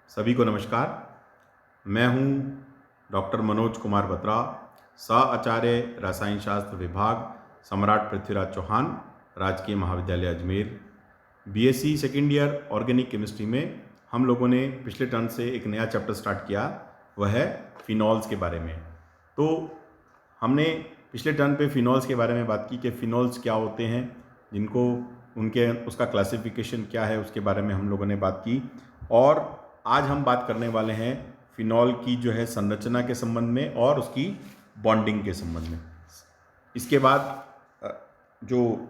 सभी को नमस्कार। मैं हूं डॉक्टर मनोज कुमार बत्रा, सह आचार्य रसायन शास्त्र विभाग, सम्राट पृथ्वीराज चौहान, राजकीय महाविद्यालय Ajmer. BSc second year organic chemistry में हम लोगों ने पिछले टर्म से एक नया चैप्टर स्टार्ट किया, वह है फिनॉल्स के बारे में। तो हमने पिछले टर्म पे फिनॉल्स के बारे में बात की कि फिनॉल्स क्या होते हैं, जिनको उसका क्लासिफिकेशन क्या है उसके बारे में हम लोगों ने बात की। और आज हम बात करने वाले हैं फिनॉल की जो है संरचना के संबंध में और उसकी बॉन्डिंग के संबंध में। इसके बाद जो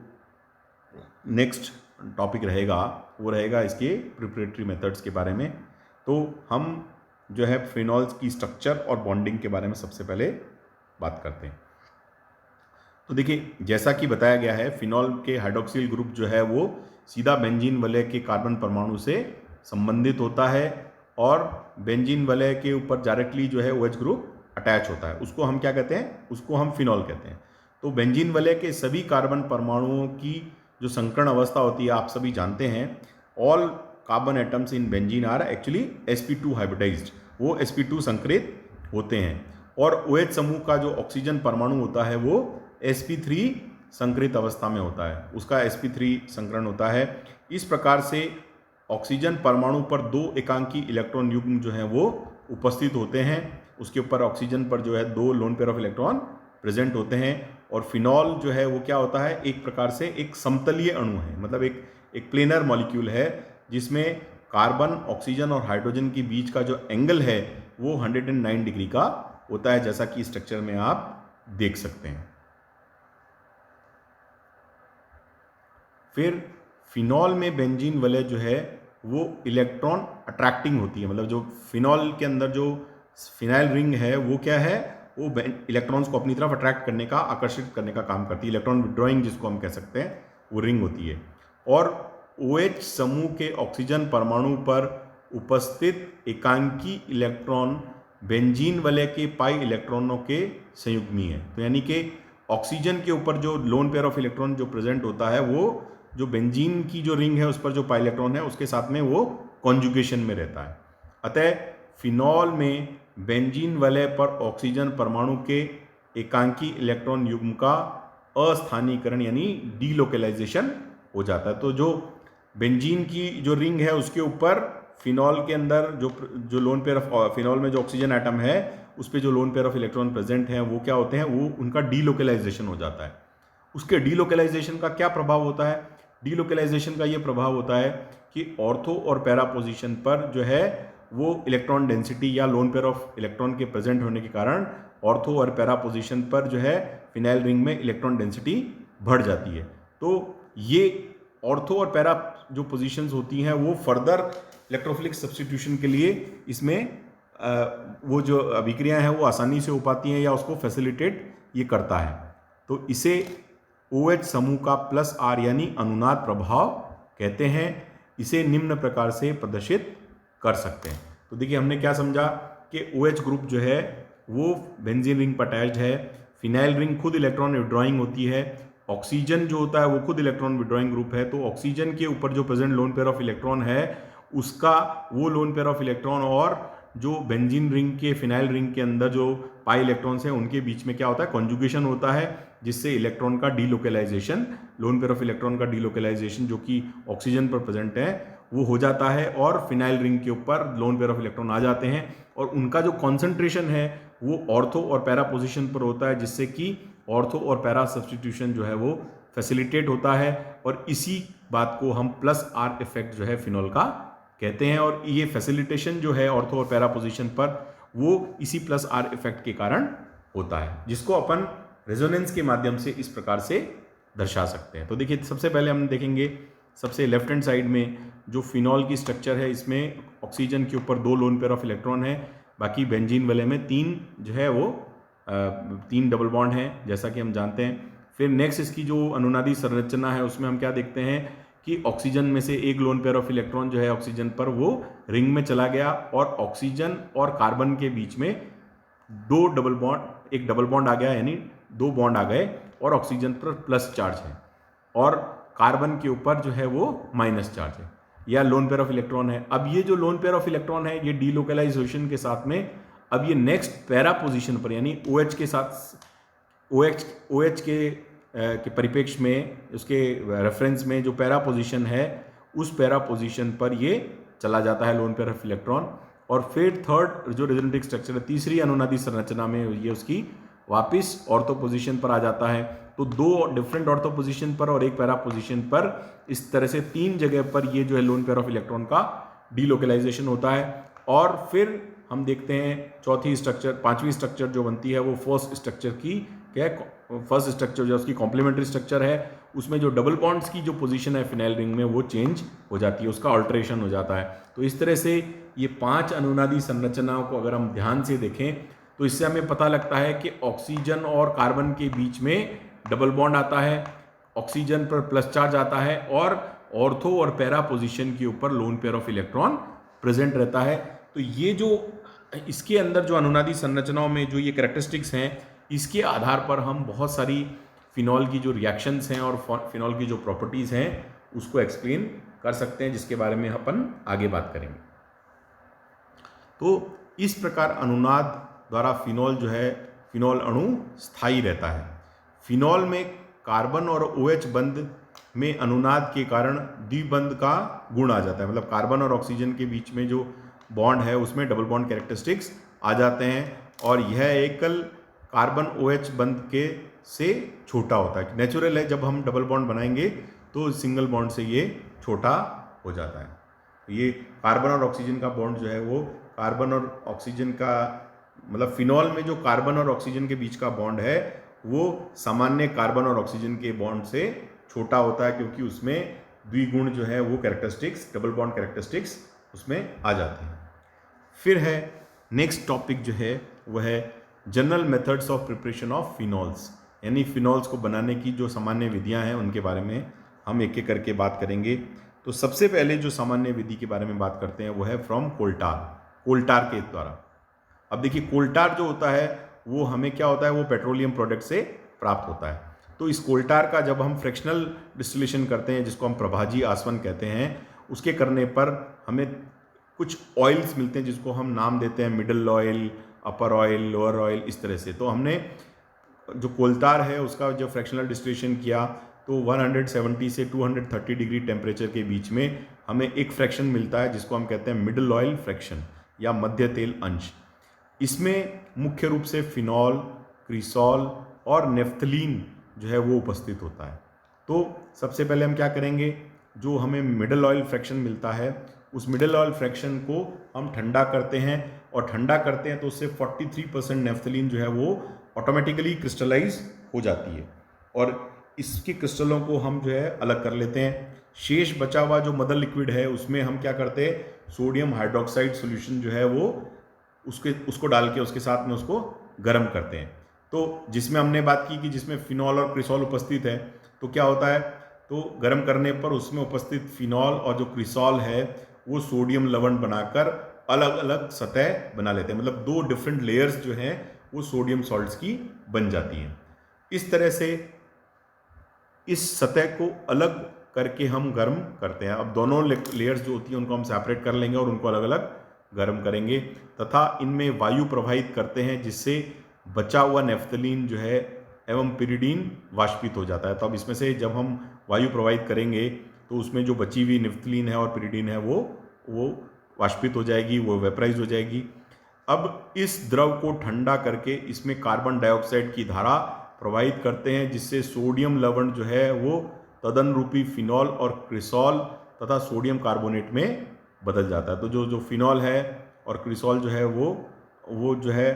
नेक्स्ट टॉपिक रहेगा वो रहेगा इसके प्रिपरेटरी मेथड्स के बारे में। तो हम जो है फिनॉल्स की स्ट्रक्चर और बॉन्डिंग के बारे में सबसे पहले बात करते हैं। तो देखिए, जैसा कि बताया गया है, फिनॉल के हाइड्रोक्सिल ग्रुप जो है वो सीधा बेंजीन वलय के कार्बन परमाणु से संबंधित होता है और बेंजीन वलय के ऊपर डायरेक्टली जो है OH ग्रुप अटैच होता है। उसको हम क्या कहते हैं? उसको हम फिनॉल कहते हैं। तो बेंजीन वलय के सभी कार्बन परमाणुओं की जो संकरण अवस्था होती है आप सभी जानते हैं। All carbon atoms in benzene are actually sp2 hybridized, वो sp2 संकरित होते हैं। और OH समूह का जो ऑक्सीजन परमाणु होता है वो sp3 संकरित अवस्था में होता है, उसका sp3 संकरण होता है। इस प्रकार से ऑक्सीजन परमाणु पर दो एकांकी इलेक्ट्रॉन युग्म जो हैं वो उपस्थित होते हैं। उसके ऊपर ऑक्सीजन पर जो है दो lone pair of electron present होते हैं। और फिनॉल जो है वो क्या होता है? एक प्रकार से एक समतलीय अणु है, मतलब एक प्लेनर मॉलिक्यूल है जिसमें कार्बन, ऑक्सीजन और हाइड्रोजन के बीच का जो एंगल है वो 109 डिग्री का होता है, जैसा कि स्ट्रक्चर में आप देख सकते हैं। फिर फिनॉल में बेंजीन वलय जो है वो इलेक्ट्रॉन अट्रैक्टिंग होती है, मतलब जो फिनॉल के अंदर जो फिनाइल रिंग है वो क्या है? वो इलेक्ट्रॉन्स को अपनी तरफ अट्रैक्ट करने का, आकर्षित करने का काम करती है। इलेक्ट्रॉन विड्रॉइंग जिसको हम कह सकते हैं, वो रिंग होती है। और OH समूह के ऑक्सीजन परमाणु पर उपस्थित एकांकी इलेक्ट्रॉन बेंजीन वलय के पाई इलेक्ट्रॉनों के संयुग्मी है। तो यानी कि ऑक्सीजन के ऊपर जो लोन पेयर ऑफ इलेक्ट्रॉन जो प्रेजेंट होता है वो जो बेंजीन की जो रिंग है उस पर जो पाई इलेक्ट्रॉन है उसके साथ में वो कॉन्जुगेशन में रहता है। अतः फिनॉल में बेंजीन वलय पर ऑक्सीजन परमाणु के एकांकी इलेक्ट्रॉन युग्म का अस्थानीकरण यानी डीलोकेलाइजेशन हो जाता है। तो जो बेंजीन की जो रिंग है उसके ऊपर फिनॉल के अंदर जो लोन पेयर ऑफ फिनॉल में जो ऑक्सीजन एटम है उस पर जो lone pair of electron present हैं वो क्या होते हैं? वो उनका डीलोकेलाइजेशन हो जाता है। उसके डीलोकेलाइजेशन का क्या प्रभाव होता है? डीलोकेलाइजेशन का ये प्रभाव होता है कि ऑर्थो और पैरा पोजीशन पर जो है वो इलेक्ट्रॉन डेंसिटी या लोन पेयर ऑफ इलेक्ट्रॉन के प्रेजेंट होने के कारण ऑर्थो और पैरा पोजीशन पर जो है फिनाइल रिंग में इलेक्ट्रॉन डेंसिटी बढ़ जाती है। तो ये ऑर्थो और पैरा जो पोजीशंस होती हैं वो फर्दर इलेक्ट्रोफिलिक सब्स्टिट्यूशन के लिए इसमें वो जो अभिक्रियाएं हैं वो आसानी से हो पाती हैं या उसको फैसिलिटेट ये करता है। तो इसे OH समूह का +R यानी अनुनाद प्रभाव कहते हैं। इसे निम्न प्रकार से प्रदर्शित कर सकते हैं। तो देखिए, हमने क्या समझा कि OH ग्रुप जो है वो बेंजीन रिंग पर अटैच्ड है। फिनाइल रिंग खुद इलेक्ट्रॉन विड्रॉइंग होती है। ऑक्सीजन जो होता है वो खुद इलेक्ट्रॉन विड्रॉइंग ग्रुप है। तो ऑक्सीजन के ऊपर जो present lone pair of electron है उसका वो लोन पेयर ऑफ इलेक्ट्रॉन और जो बेंजीन रिंग के फिनाइल रिंग के अंदर जो पाई इलेक्ट्रॉन्स हैं उनके बीच में क्या होता है? कॉन्जुगेशन होता है, जिससे इलेक्ट्रॉन का delocalisation, lone pair of electron का डीलोकेलाइजेशन जो कि ऑक्सीजन पर प्रेजेंट है वो हो जाता है और फिनाइल रिंग के ऊपर लोन पेयर ऑफ इलेक्ट्रॉन आ जाते हैं और उनका जो कॉन्सेंट्रेशन है वो ऑर्थो और पैरा पोजीशन पर होता है, जिससे कि ऑर्थो और पैरा सब्स्टिट्यूशन जो है वो फैसिलिटेट होता है। और इसी बात को हम +R इफेक्ट जो है फिनॉल का कहते हैं। और ये फैसिलिटेशन जो है ऑर्थो और पैरा पोजीशन पर वो इसी +R इफेक्ट के कारण होता है, जिसको अपन रेजोनेंस के माध्यम से इस प्रकार से दर्शा सकते हैं। तो देखिए, सबसे पहले हम देखेंगे सबसे लेफ्ट हैंड साइड में जो फिनॉल की स्ट्रक्चर है, इसमें ऑक्सीजन के ऊपर दो लोन पेयर ऑफ इलेक्ट्रॉन है, बाकी बेंजीन वलय में तीन जो है वो 3 डबल बॉन्ड हैं, जैसा कि हम जानते हैं। फिर नेक्स्ट इसकी जो अनुनादी संरचना है उसमें हम क्या देखते हैं कि ऑक्सीजन में से एक लोन पेयर ऑफ इलेक्ट्रॉन जो है ऑक्सीजन पर वो रिंग में चला गया और ऑक्सीजन और कार्बन के बीच में एक डबल बॉन्ड आ गया, यानी 2 बॉन्ड आ गए और ऑक्सीजन पर प्लस चार्ज है और कार्बन के ऊपर जो है वो माइनस चार्ज है। या लोन पेयर ऑफ इलेक्ट्रॉन है। अब ये जो लोन पेयर ऑफ इलेक्ट्रॉन है ये डीलोकलाइजेशन के साथ में अब ये नेक्स्ट पैरा पोजीशन पर यानी OH के साथ OH के परिप्रेक्ष्य में उसके रेफरेंस में जो पैरा पोजीशन है उस पैरा पोजीशन पर ये चला जाता है लोन पेयर ऑफ इलेक्ट्रॉन। और फिर थर्ड जो रेजोनेटिक स्ट्रक्चर है तीसरी अनुनादी संरचना में ये उसकी वापिस ऑर्थो पोजीशन पर आ जाता है। तो दो डिफरेंट ऑर्थो पोजीशन पर और एक पैरा पोजीशन पर इस तरह से 3 जगह पर ये जो है लोन पेयर ऑफ इलेक्ट्रॉन का डीलोकलाइजेशन होता है। और फिर हम देखते हैं पांचवी स्ट्रक्चर जो बनती है वो फर्स्ट स्ट्रक्चर की क्या है, फर्स्ट स्ट्रक्चर जो उसकी कॉम्प्लीमेंट्री स्ट्रक्चर है उसमें जो डबल बॉन्ड्स की जो पोजीशन है फिनाइल रिंग में वो चेंज हो जाती है, उसका अल्टरेशन हो जाता है। तो इस तरह से ये 5 अनुनादी संरचनाओं को अगर हम ध्यान से देखें तो इससे हमें पता लगता है कि ऑक्सीजन और कार्बन के बीच में डबल बॉन्ड आता है, ऑक्सीजन पर प्लस चार्ज आता है और ऑर्थो और पैरा पोजीशन के ऊपर lone pair of electron present रहता है। तो ये जो इसके अंदर जो अनुनादी संरचनाओं में जो ये कैरेक्टरिस्टिक्स हैं इसके आधार पर हम बहुत सारी फिनॉल की जो रिएक्शंस हैं और फिनॉल की जो प्रॉपर्टीज़ हैं उसको एक्सप्लेन कर सकते हैं, जिसके बारे में अपन आगे बात करेंगे। तो इस प्रकार अनुनाद द्वारा फिनॉल जो है फिनॉल अणु स्थायी रहता है। फिनॉल में कार्बन और OH बंध में अनुनाद के कारण द्विबंध का गुण आ जाता है, मतलब कार्बन और ऑक्सीजन के बीच में जो बॉन्ड है उसमें डबल बॉन्ड कैरेक्टरिस्टिक्स आ जाते हैं और यह एकल कार्बन OH बंध के से छोटा होता है। नेचुरल है, जब हम डबल बॉन्ड बनाएंगे तो सिंगल बॉन्ड से ये छोटा हो जाता है। ये कार्बन और ऑक्सीजन का बॉन्ड जो है वो कार्बन और ऑक्सीजन का मतलब फिनॉल में जो कार्बन और ऑक्सीजन के बीच का बॉन्ड है वो सामान्य कार्बन और ऑक्सीजन के बॉन्ड से छोटा होता है, क्योंकि उसमें द्विगुण जो है वो कैरेक्टरिस्टिक्स डबल बॉन्ड कैरेक्टरिस्टिक्स उसमें आ जाते हैं। फिर है नेक्स्ट टॉपिक जो है वह है general methods of preparation of phenols, यानी फिनॉल्स को बनाने की जो सामान्य विधियां हैं उनके बारे में हम एक एक करके बात करेंगे। तो सबसे पहले जो सामान्य विधि के बारे में बात करते हैं वो है फ्रॉम कोल्टार के द्वारा। अब देखिए कोल्टार जो होता है वो हमें क्या होता है, वो पेट्रोलियम प्रोडक्ट से प्राप्त होता है। तो इस कोल्टार का जब हम फ्रैक्शनल डिस्टिलेशन करते हैं जिसको हम प्रभाजी आसवन कहते हैं, उसके करने पर हमें कुछ ऑयल्स मिलते हैं जिसको हम नाम देते हैं मिडल ऑयल, अपर ऑयल, लोअर ऑयल, इस तरह से। तो हमने जो कोल्टार है उसका जो फ्रैक्शनल डिस्टिलेशन किया तो 170 से 230 डिग्री टेम्परेचर के बीच में हमें एक फ्रैक्शन मिलता है जिसको हम कहते हैं मिडल ऑयल फ्रैक्शन या मध्य तेल अंश। इसमें मुख्य रूप से फिनॉल, क्रिसॉल और नेफ्थलीन जो है वो उपस्थित होता है। तो सबसे पहले हम क्या करेंगे, जो हमें मिडल ऑयल फ्रैक्शन मिलता है उस मिडल ऑयल फ्रैक्शन को हम ठंडा करते हैं और ठंडा करते हैं तो उससे 43% नेफ्थलीन जो है वो ऑटोमेटिकली क्रिस्टलाइज हो जाती है और इसके क्रिस्टलों को हम जो है अलग कर लेते हैं। शेष बचा हुआ जो मदर लिक्विड है उसमें हम क्या करते हैं, सोडियम हाइड्रोक्साइड सॉल्यूशन जो है वो उसको डाल के उसके साथ में उसको गर्म करते हैं। तो जिसमें हमने बात की कि जिसमें फिनॉल और क्रिसॉल उपस्थित है, तो क्या होता है, तो गर्म करने पर उसमें उपस्थित फिनॉल और जो क्रिसॉल है वो सोडियम लवण बनाकर अलग अलग सतह बना लेते हैं, मतलब 2 डिफरेंट लेयर्स जो हैं वो सोडियम सॉल्ट्स की बन जाती हैं। इस तरह से इस सतह को अलग करके हम गर्म करते हैं। अब दोनों लेयर्स जो होती हैं उनको हम सेपरेट कर लेंगे और उनको अलग अलग गर्म करेंगे तथा इनमें वायु प्रवाहित करते हैं जिससे बचा हुआ नेफ्थलीन जो है एवं पिरिडीन वाष्पित हो जाता है। तो अब इसमें से जब हम वायु प्रवाहित करेंगे तो उसमें जो बची हुई नेफ्थलीन है और पिरिडीन है वो वाष्पित हो जाएगी, वो वेपराइज हो जाएगी। अब इस द्रव को ठंडा करके इसमें कार्बन डाइऑक्साइड की धारा प्रवाहित करते हैं जिससे सोडियम लवण जो है वो तदन रूपी फिनॉल और क्रिसॉल तथा सोडियम कार्बोनेट में बदल जाता है। तो जो फिनॉल है और क्रिसॉल जो है वो जो है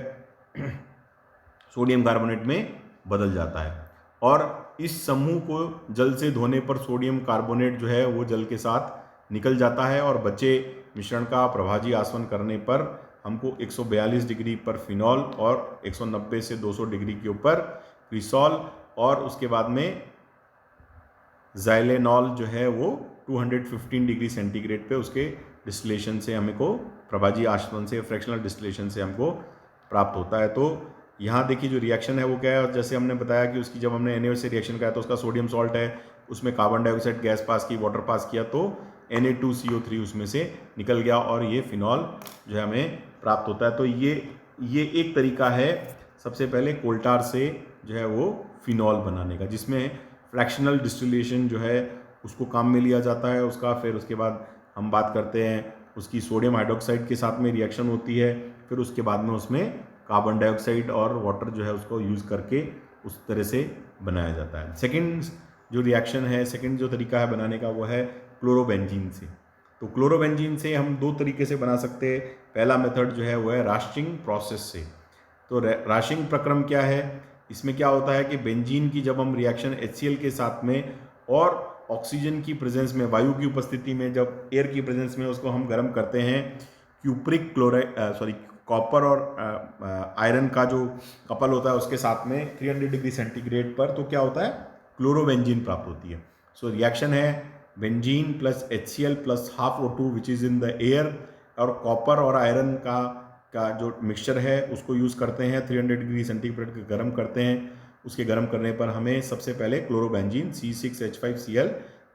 सोडियम कार्बोनेट में बदल जाता है और इस समूह को जल से धोने पर सोडियम कार्बोनेट जो है वो जल के साथ निकल जाता है और बचे मिश्रण का प्रभाजी आसवन करने पर हमको 142 डिग्री पर फिनॉल और 190 से 200 डिग्री के ऊपर क्रिसॉल और उसके बाद में ज़ाइलेनॉल जो है वो 215 डिग्री सेंटीग्रेड पे उसके डिस्टिलेशन से हमको प्रभाजी आसवन से फ्रैक्शनल डिस्टिलेशन से हमको प्राप्त होता है। तो यहाँ देखिए जो रिएक्शन है वो क्या है, जैसे हमने बताया कि उसकी जब हमने NaOH से रिएक्शन कराया तो उसका सोडियम सॉल्ट है, उसमें कार्बन डाइऑक्साइड गैस पास की, वाटर पास किया, तो Na2CO3 उसमें से निकल गया और ये फिनॉल जो है हमें प्राप्त होता है। तो ये एक तरीका है सबसे पहले कोल टार से जो है वो फिनॉल बनाने का, जिसमें फ्रैक्शनल डिस्टिलेशन जो है उसको काम में लिया जाता है उसका। फिर उसके बाद हम बात करते हैं उसकी सोडियम हाइड्रोक्साइड के साथ में रिएक्शन होती है, फिर उसके बाद में उसमें कार्बन डाइऑक्साइड और वाटर जो है उसको यूज़ करके उस तरह से बनाया जाता है। सेकंड जो रिएक्शन है, सेकंड जो तरीका है बनाने का, वो है क्लोरोबेंजीन से। तो क्लोरोबेंजीन से हम दो तरीके से बना सकते हैं। पहला मेथड जो है वो है राशिंग प्रोसेस से। तो राशिंग प्रक्रम क्या है, इसमें क्या होता है कि बेंजीन की जब हम रिएक्शन HCl के साथ में और ऑक्सीजन की प्रेजेंस में, वायु की उपस्थिति में, जब एयर की प्रेजेंस में उसको हम गर्म करते हैं, क्यूप्रिक क्लोराइड कॉपर और आयरन का जो कपल होता है उसके साथ में 300 डिग्री सेंटीग्रेड पर, तो क्या होता है, क्लोरोबेंजीन प्राप्त होती है। सो रिएक्शन है benzene plus HCl plus half O2 which is in the air, और कॉपर और आयरन का जो मिक्सचर है उसको यूज़ करते हैं, 300 डिग्री सेंटीग्रेड गर्म करते हैं। उसके गर्म करने पर हमें सबसे पहले क्लोरोबेंजीन C6H5Cl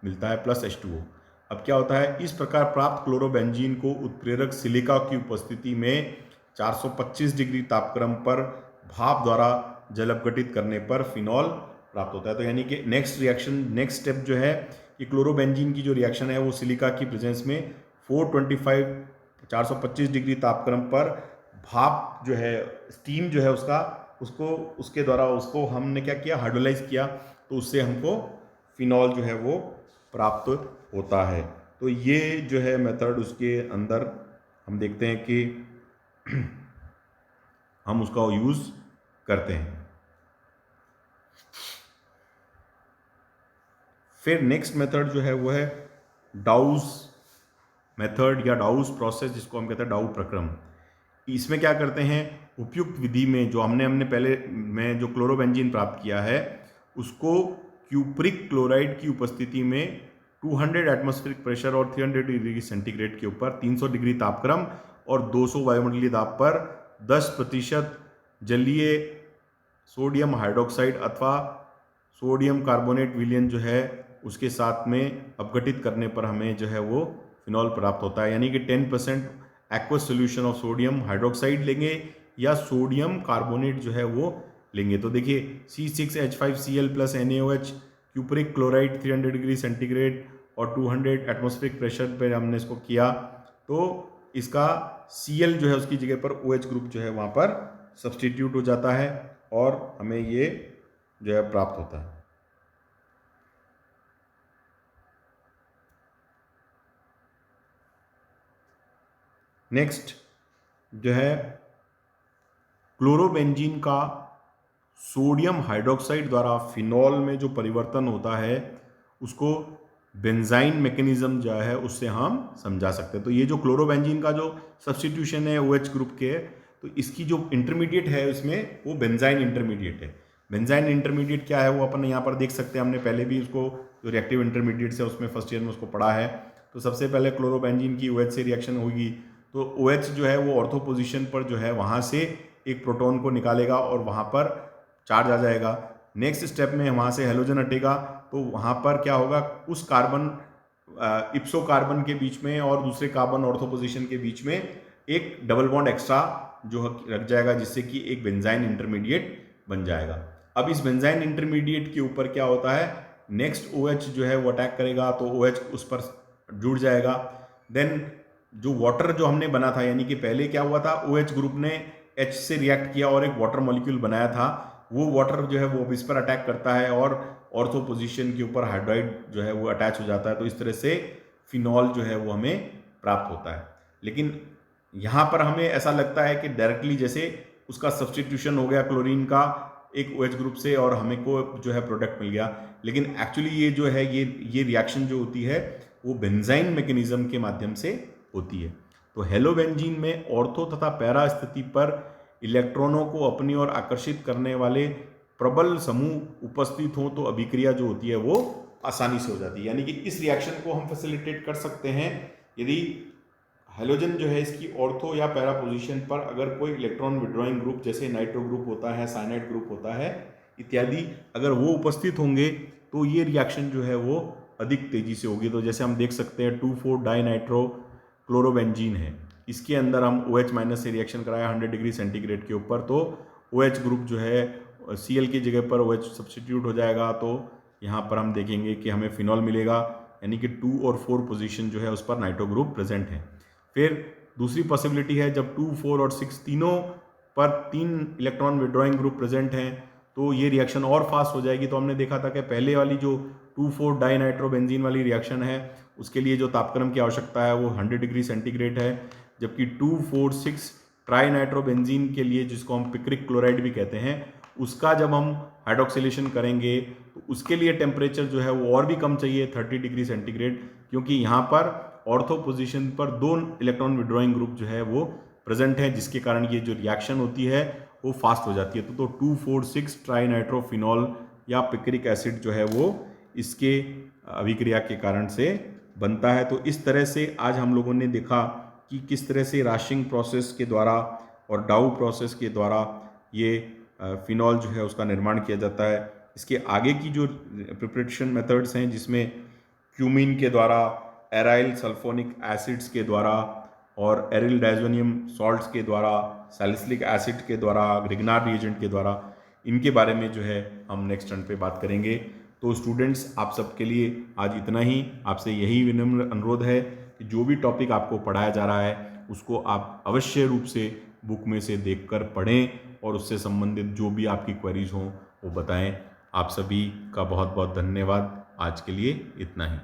मिलता है प्लस H2O। अब क्या होता है, इस प्रकार प्राप्त क्लोरोबेंजीन को उत्प्रेरक सिलिका की उपस्थिति में 425 डिग्री तापक्रम पर भाप द्वारा जल अपघटित करने पर फिनॉल प्राप्त होता है। तो यानी कि नेक्स्ट स्टेप जो है कि क्लोरोबेंजीन की जो रिएक्शन है वो सिलिका की प्रेजेंस में 425 डिग्री तापक्रम पर भाप जो है, स्टीम जो है उसके द्वारा उसको हमने क्या किया, हाइड्रोलाइज किया, तो उससे हमको फिनॉल जो है वो प्राप्त होता है। तो ये जो है मेथड, उसके अंदर हम देखते हैं कि हम उसका यूज़ करते हैं। फिर नेक्स्ट मेथड जो है वो है डाउस मेथड या डाउस प्रोसेस, जिसको हम कहते हैं डाउ प्रक्रम। इसमें क्या करते हैं, उपयुक्त विधि में जो हमने पहले में जो क्लोरोबेंजीन प्राप्त किया है उसको क्यूप्रिक क्लोराइड की उपस्थिति में 200 एटमॉस्फेरिक प्रेशर और 300 डिग्री सेंटीग्रेड के ऊपर 300 डिग्री तापक्रम और 200 वायुमंडलीय दाब पर 10% जलीय सोडियम हाइड्रोक्साइड अथवा सोडियम कार्बोनेट विलयन जो है उसके साथ में अपघटित करने पर हमें जो है वो फिनॉल प्राप्त होता है। यानी कि 10% aqueous solution of sodium hydroxide लेंगे या सोडियम कार्बोनेट जो है वो लेंगे। तो देखिए C6H5Cl plus NaOH cupric chloride 300 degree centigrade और 200 एटमॉस्फेरिक प्रेशर पर हमने इसको किया, तो इसका Cl जो है उसकी जगह पर OH ग्रुप जो है वहाँ पर सब्सटीट्यूट हो जाता है और हमें ये जो है प्राप्त होता है। नेक्स्ट जो है क्लोरोबेंजीन का सोडियम हाइड्रोक्साइड द्वारा फिनॉल में जो परिवर्तन होता है उसको बेंजाइन मैकेनिज्म जो है उससे हम समझा सकते हैं। तो ये जो क्लोरोबेंजीन का जो सब्स्टिट्यूशन है OH ग्रुप के, तो इसकी जो इंटरमीडिएट है उसमें वो बेंजाइन इंटरमीडिएट है। बेंजाइन इंटरमीडिएट क्या है वो अपन यहाँ पर देख सकते हैं, हमने पहले भी उसको जो रिएक्टिव इंटरमीडिएट्स है उसमें फर्स्ट ईयर में उसको पढ़ा है। तो सबसे पहले क्लोरोबेंजीन की OH से रिएक्शन होगी, तो OH जो है वो ऑर्थो पोजीशन पर जो है वहाँ से एक प्रोटॉन को निकालेगा और वहाँ पर चार्ज आ जाएगा। नेक्स्ट स्टेप में वहाँ से हेलोजन हटेगा, तो वहाँ पर क्या होगा, उस कार्बन इप्सो कार्बन के बीच में और दूसरे कार्बन ऑर्थो पोजीशन के बीच में एक डबल बॉन्ड एक्स्ट्रा जो रख जाएगा, जिससे कि एक बेंजाइन इंटरमीडिएट बन जाएगा। अब इस बेंजाइन इंटरमीडिएट के ऊपर क्या होता है, नेक्स्ट OH जो है वो अटैक करेगा, तो OH उस पर जुड़ जाएगा। देन जो वाटर जो हमने बना था, यानी कि पहले क्या हुआ था, OH ग्रुप ने H से रिएक्ट किया और एक वाटर मॉलिक्यूल बनाया था, वो वाटर जो है वो इस पर अटैक करता है और ऑर्थो पोजीशन के ऊपर हाइड्राइड जो है वो अटैच हो जाता है। तो इस तरह से फिनॉल जो है वो हमें प्राप्त होता है। लेकिन यहाँ पर हमें ऐसा लगता है कि डायरेक्टली जैसे उसका सब्सटीट्यूशन हो गया क्लोरीन का एक OH ग्रुप से और हमें को जो है प्रोडक्ट मिल गया, लेकिन एक्चुअली ये जो है ये रिएक्शन जो होती है वो बेंजाइन मैकेनिज्म के माध्यम से होती है। तो हेलोबेंजीन में ऑर्थो तथा पैरा स्थिति पर इलेक्ट्रॉनों को अपनी ओर आकर्षित करने वाले प्रबल समूह उपस्थित हों तो अभिक्रिया जो होती है वो आसानी से हो जाती है। यानी कि इस रिएक्शन को हम फैसिलिटेट कर सकते हैं यदि हेलोजन जो है इसकी ऑर्थो या पैरा पोजीशन पर अगर कोई इलेक्ट्रॉन विड्रॉइंग ग्रुप जैसे नाइट्रो ग्रुप होता है, साइनाइड ग्रुप होता है इत्यादि, अगर वो उपस्थित होंगे तो ये रिएक्शन जो है वो अधिक तेज़ी से होगी। तो जैसे हम देख सकते हैं 2,4 डाइनाइट्रो क्लोरोबेंजीन है, इसके अंदर हम OH माइनस से रिएक्शन कराया 100 डिग्री सेंटीग्रेड के ऊपर, तो OH ग्रुप जो है Cl की जगह पर OH सब्स्टिट्यूट हो जाएगा, तो यहाँ पर हम देखेंगे कि हमें फिनॉल मिलेगा, यानी कि 2 और 4 पोजीशन जो है उस पर नाइट्रो ग्रुप प्रेजेंट है। फिर दूसरी पॉसिबिलिटी है जब 2, 4 और 6 तीनों पर 3 इलेक्ट्रॉन विड्रॉइंग ग्रुप प्रेजेंट हैं तो ये रिएक्शन और फास्ट हो जाएगी। तो हमने देखा था कि पहले वाली जो 2,4 डाइनाइट्रोबेंजीन वाली रिएक्शन है उसके लिए जो तापक्रम की आवश्यकता है वो 100 डिग्री सेंटीग्रेड है, जबकि 2,4,6 ट्राइनाइट्रोबेंजीन के लिए, जिसको हम पिक्रिक क्लोराइड भी कहते हैं, उसका जब हम हाइड्रोक्सिलेशन करेंगे तो उसके लिए टेम्परेचर जो है वो और भी कम चाहिए, 30 डिग्री सेंटीग्रेड, क्योंकि यहाँ पर ऑर्थो पोजीशन पर 2 इलेक्ट्रॉन विड्रॉइंग ग्रुप जो है वो प्रेजेंट है, जिसके कारण ये जो रिएक्शन होती है वो फास्ट हो जाती है। तो 2,4,6 ट्राइनाइट्रोफिनॉल या पिक्रिक एसिड जो है वो इसके अभिक्रिया के कारण से बनता है। तो इस तरह से आज हम लोगों ने देखा कि किस तरह से राशिंग प्रोसेस के द्वारा और डाउ प्रोसेस के द्वारा ये फिनॉल जो है उसका निर्माण किया जाता है। इसके आगे की जो प्रिपरेशन मेथड्स हैं, जिसमें क्यूमीन के द्वारा, एराइल सल्फोनिक एसिड्स के द्वारा और एरिल डायजोनियम सॉल्ट्स के द्वारा, सैलिसिलिक एसिड के द्वारा, ग्रिग्नार रिएजेंट के द्वारा, इनके बारे में जो है हम नेक्स्ट टर्न पे बात करेंगे। तो स्टूडेंट्स, आप सबके लिए आज इतना ही। आपसे यही विनम्र अनुरोध है कि जो भी टॉपिक आपको पढ़ाया जा रहा है उसको आप अवश्य रूप से बुक में से देखकर पढ़ें और उससे संबंधित जो भी आपकी क्वेरीज हों वो बताएं। आप सभी का बहुत बहुत धन्यवाद। आज के लिए इतना ही।